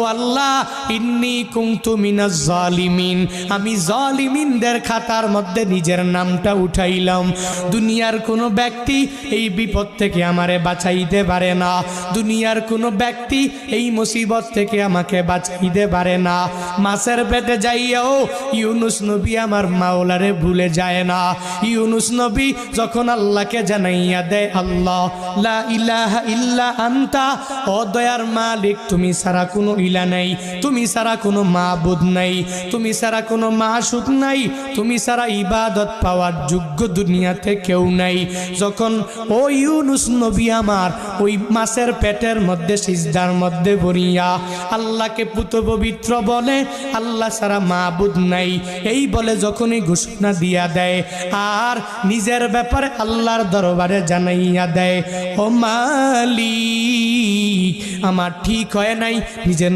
ও আল্লাহ ইন্নী কুনতু মিনাজ জালিমিন, আমি জালিমিনদের খাতার মধ্যে নিজের নামটা উঠাইলাম। দুনিয়ার কোনো ব্যক্তি এই বিপদ থেকে আমারে বাঁচাইতে পারে না, দুনিয়ার কোনো ব্যক্তি এই মুসিবত থেকে আমাকে বাঁচাইতে পারে না। মাছের পেটে যাইয়াও ইউনুস নবী আমার মাওলারে ভুলে যায় না। ইউনুস নবী যখন আল্লাহকে জানাইয়া দেয়, আল্লাহ লা ইলাহা ইল্লা আনতা, ও দয়ার মালিক তুমি ছাড়া কোনো ইলা নাই, তুমি ছাড়া কোনো মাবুদ নাই, তুমি ছাড়া কোনো মাশুক নাই, তুমি ছাড়া ইবাদত পাওয়ার যোগ্য দুনিয়াতে কেউ নাই। যখন ও ইউনুস নবী আমার ওই মাছের পেটের মধ্যে সিজদার মধ্যে পড়িয়া আল্লাহকে পুত পবিত্র বলে, আল্লাহ ছাড়া মাবুদ নাই এই বলে যখনই ঘোষণা দিয়া দেয় আর নিজের ব্যাপারে আল্লাহর দরবারে জানাইয়া দেয়, ও মালিক আমার ঠিক হয় নাই, নিজের